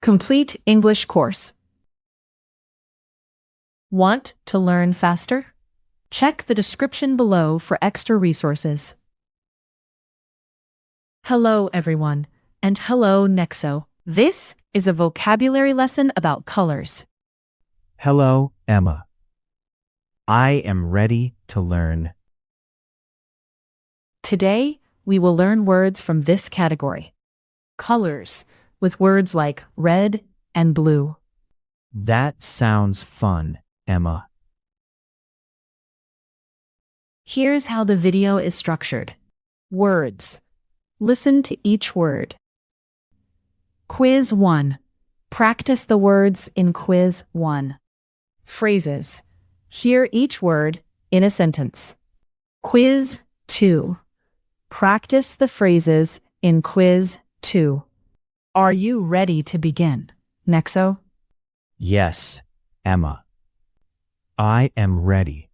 Complete English course. Want to learn faster? Check the description below for extra resources. Hello, everyone, and hello, Nexo. This is a vocabulary lesson about colors. Hello, Emma. I am ready to learn. Today, we will learn words from this category. Colors, with words like red and blue. That sounds fun, Emma. Here's how the video is structured. Words. Listen to each word. Quiz 1. Practice the words in Quiz 1. Phrases. Hear each word in a sentence. Quiz 2. Practice the phrases in Quiz 2. Are you ready to begin, Nexo? Yes, Emma. I am ready.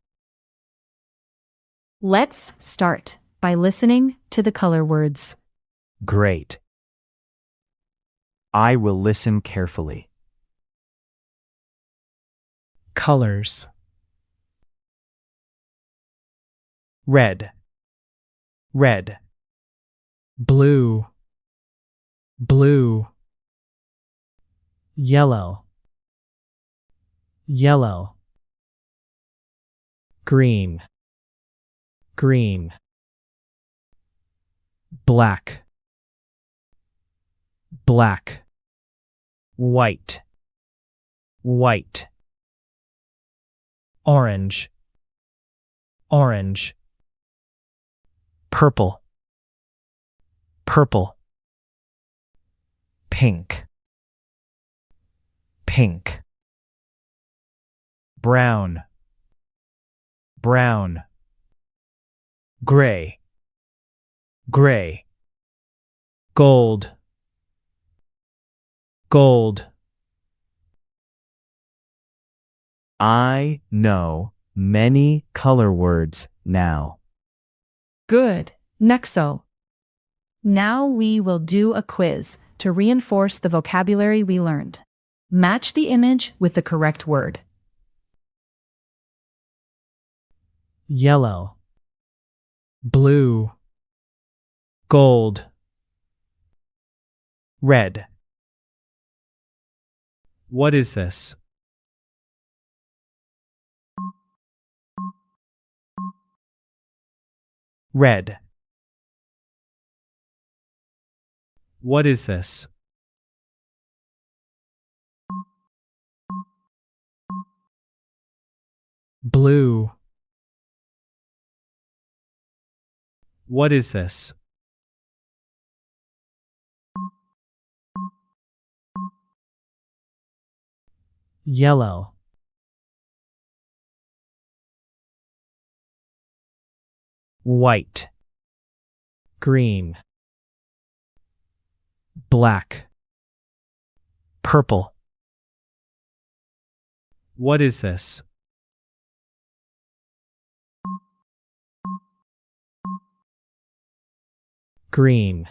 Let's start by listening to the color words. Great. I will listen carefully. Colors. Red. Red. Blue. Blue. Yellow. Yellow. Green. Green. Black. Black. White. White. Orange. Orange. Purple. Purple. Pink. Pink. Brown. Brown. Gray. Gray. Gold. Gold. I know many color words now. Good, Nexo. Now we will do a quiz to reinforce the vocabulary we learned. Match the image with the correct word. Yellow. Blue. Gold. Red. What is this? Red. What is this? Blue. What is this? Yellow. White. Green. Black. Purple. What is this? Green.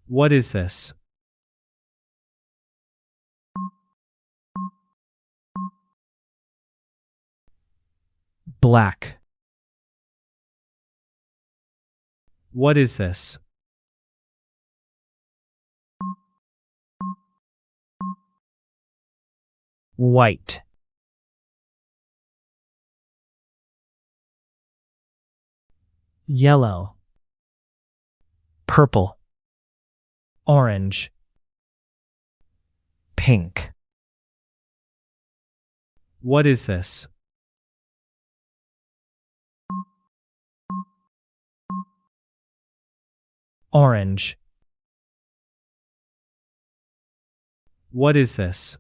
What is this? Black. What is this? White. Yellow. Purple. Orange. Pink. What is this? Orange. What is this?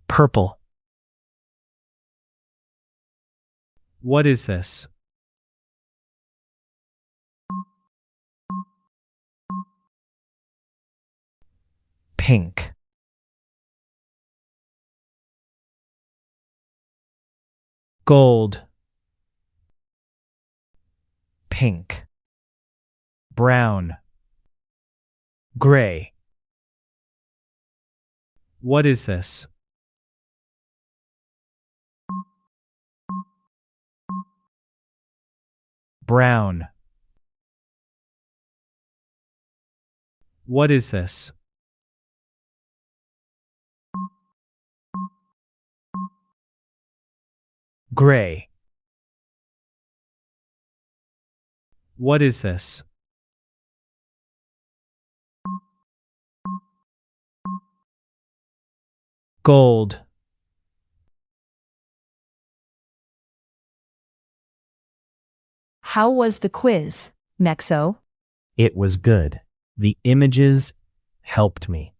Purple. What is this? Pink. Gold. pink, brown, gray. What is this? Brown. What is this? Gray. What is this? Gold. How was the quiz, Nexo? It was good. The images helped me.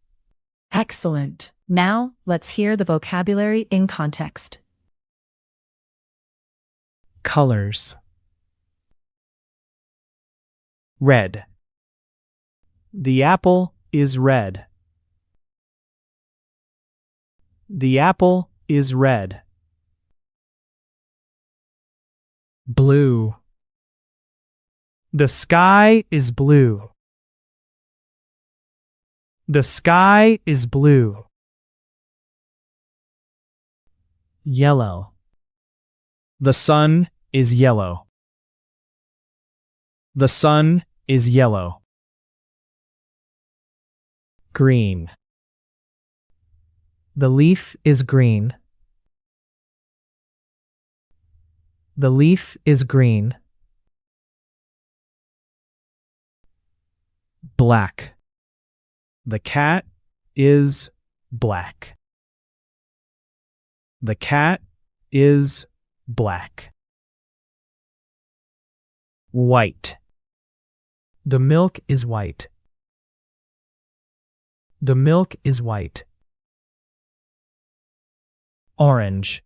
Excellent. Now, let's hear the vocabulary in context. Colors. Red. The apple is red. The apple is red. Blue. The sky is blue. The sky is blue. Yellow. The sun is yellow. The sun is yellow. Green. The leaf is green. The leaf is green. Black. The cat is black. The cat is black. White. The milk is white. The milk is white. Orange.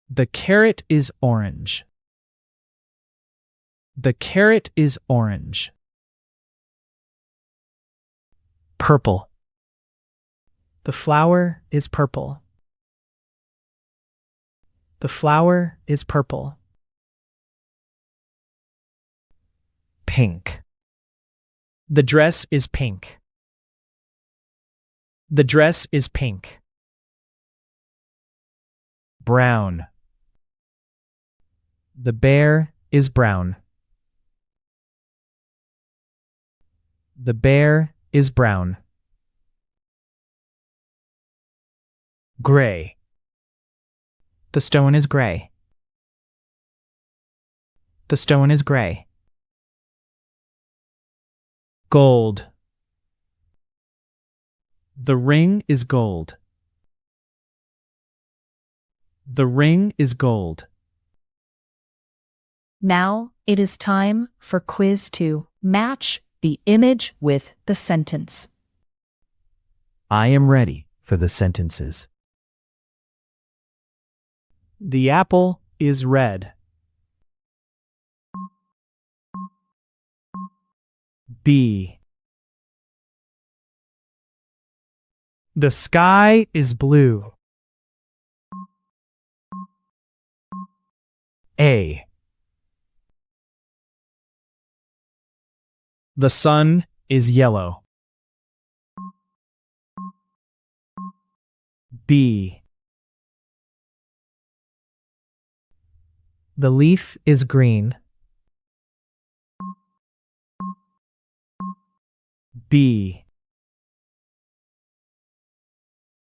The carrot is orange. The carrot is orange. Purple. The flower is purple. The flower is purple. Pink. The dress is pink. The dress is pink. Brown. The bear is brown. The bear is brown. Gray. The stone is gray. The stone is gray. Gold. The ring is gold. The ring is gold. Now, it is time for quiz 2. Match the image with the sentence. I am ready for the sentences. The apple is red. B. The sky is blue. A. The sun is yellow. B. The leaf is green. B.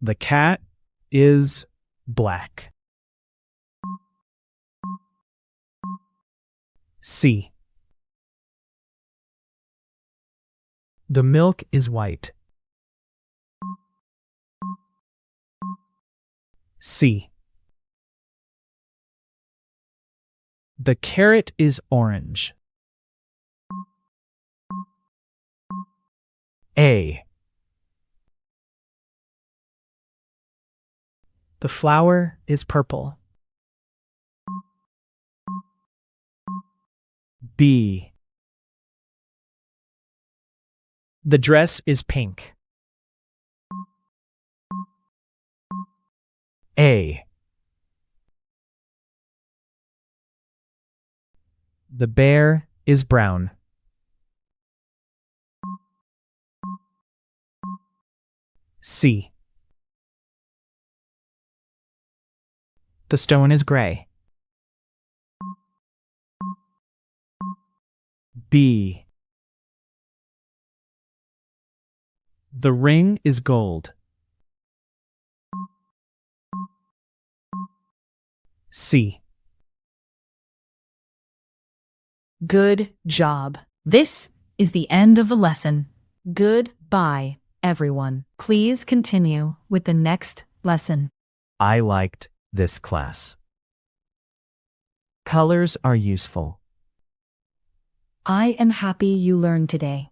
The cat is black. C. The milk is white. C. The carrot is orange. A. The flower is purple. B. The dress is pink. A. The bear is brown. C. The stone is gray. B. The ring is gold. C. Good job. This is the end of the lesson. Goodbye, everyone. Please continue with the next lesson. I liked this class. Colors are useful. I am happy you learned today.